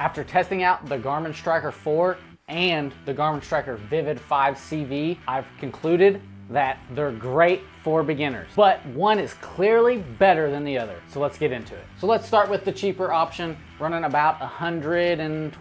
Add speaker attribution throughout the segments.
Speaker 1: After testing out the Garmin Striker 4 and the Garmin Striker Vivid 5 CV, I've concluded that they're great for beginners, but one is clearly better than the other. So let's get into it. So let's start with the cheaper option, running about $120,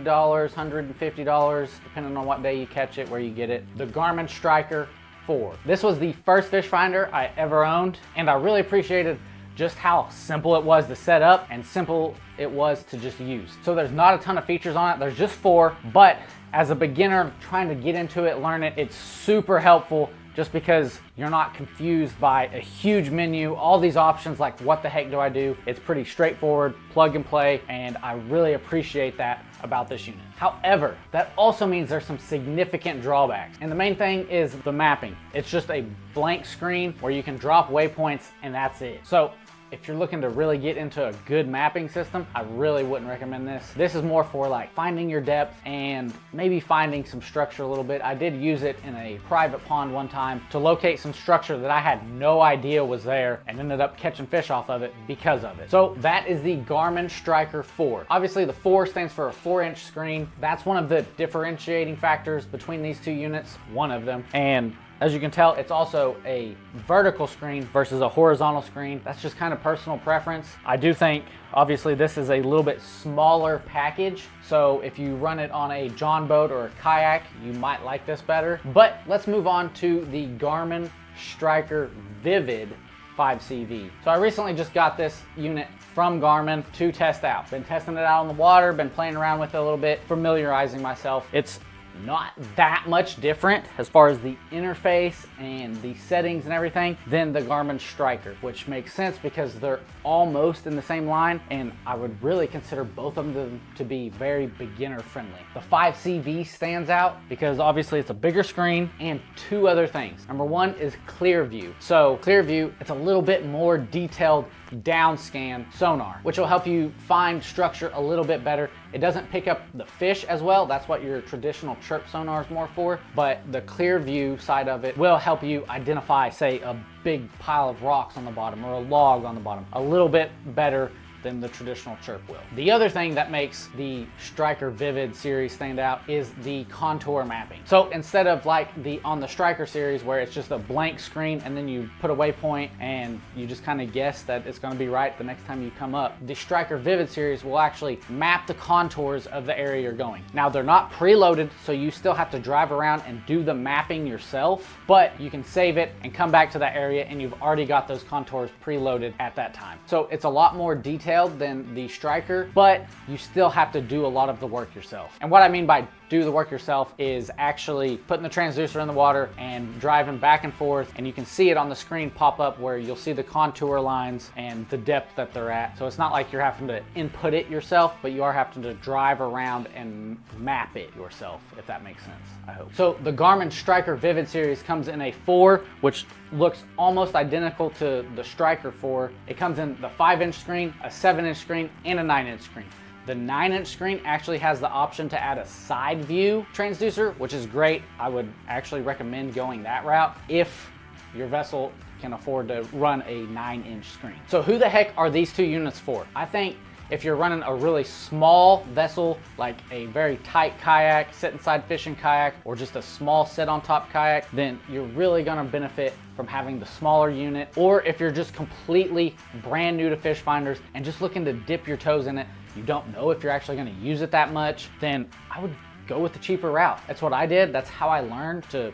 Speaker 1: $150, depending on what day you catch it, where you get it. The Garmin Striker 4. This was the first fish finder I ever owned, and I really appreciated just how simple it was to set up and simple it was to just use. So there's not a ton of features on it. There's just 4, but as a beginner trying to get into it, learn it, it's super helpful just because you're not confused by a huge menu, all these options like what the heck do I do? It's pretty straightforward, plug and play, and I really appreciate that about this unit. However, that also means there's some significant drawbacks. And the main thing is the mapping. It's just a blank screen where you can drop waypoints and that's it. So if you're looking to really get into a good mapping system, I really wouldn't recommend this. This is more for like finding your depth and maybe finding some structure a little bit. I did use it in a private pond one time to locate some structure that I had no idea was there and ended up catching fish off of it because of it. So that is the Garmin Striker 4. Obviously the 4 stands for a 4-inch screen. That's one of the differentiating factors between these two units, one of them. And as you can tell, it's also a vertical screen versus a horizontal screen. That's just kind of personal preference. I do think, obviously, this is a little bit smaller package. So if you run it on a John boat or a kayak, you might like this better. But let's move on to the Garmin Striker Vivid 5 CV. So I recently just got this unit from Garmin to test out. Been testing it out on the water, been playing around with it a little bit, familiarizing myself. It's not that much different as far as the interface and the settings and everything than the Garmin Striker, which makes sense because they're almost in the same line, and I would really consider both of them to be very beginner friendly. The 5CV stands out because obviously it's a bigger screen and 2 other things. Number 1 is clear view. So clear view, it's a little bit more detailed down scan sonar, which will help you find structure a little bit better. It doesn't pick up the fish as well. That's what your traditional chirp sonar is more for, but the clear view side of it will help you identify, say, a big pile of rocks on the bottom or a log on the bottom a little bit better than the traditional chirp will. The other thing that makes the Striker Vivid series stand out is the contour mapping. So instead of like on the Striker series where it's just a blank screen and then you put a waypoint and you just kind of guess that it's going to be right the next time you come up, the Striker Vivid series will actually map the contours of the area you're going. Now they're not preloaded, so you still have to drive around and do the mapping yourself, but you can save it and come back to that area and you've already got those contours preloaded at that time. So it's a lot more detailed than the Striker, but you still have to do a lot of the work yourself. And what I mean by do the work yourself is actually putting the transducer in the water and driving back and forth, and you can see it on the screen pop up where you'll see the contour lines and the depth that they're at. So it's not like you're having to input it yourself, but you are having to drive around and map it yourself, if that makes sense, I hope. So the Garmin Striker Vivid series comes in a 4, which looks almost identical to the Striker 4. It comes in the 5-inch screen, a 7-inch screen, and a 9-inch screen. The 9-inch screen actually has the option to add a side view transducer, which is great. I would actually recommend going that route if your vessel can afford to run a 9-inch screen. So who the heck are these 2 units for? I think if you're running a really small vessel, like a very tight kayak, sit inside fishing kayak, or just a small sit on top kayak, then you're really gonna benefit from having the smaller unit. Or if you're just completely brand new to fish finders and just looking to dip your toes in it, you don't know if you're actually gonna use it that much, then I would go with the cheaper route. That's what I did. That's how I learned to,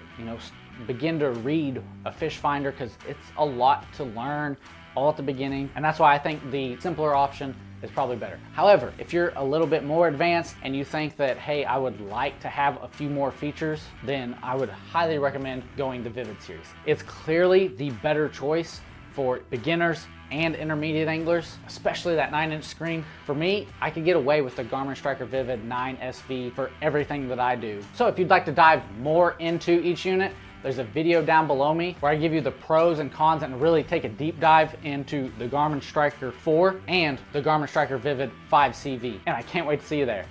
Speaker 1: begin to read a fish finder, because it's a lot to learn all at the beginning. And that's why I think the simpler option is probably better. However, if you're a little bit more advanced and you think that, hey, I would like to have a few more features, then I would highly recommend going the Vivid series. It's clearly the better choice for beginners and intermediate anglers, especially that 9-inch screen. For me, I could get away with the Garmin Striker Vivid 9 SV for everything that I do. So if you'd like to dive more into each unit, there's a video down below me where I give you the pros and cons and really take a deep dive into the Garmin Striker 4 and the Garmin Striker Vivid 5 CV. And I can't wait to see you there.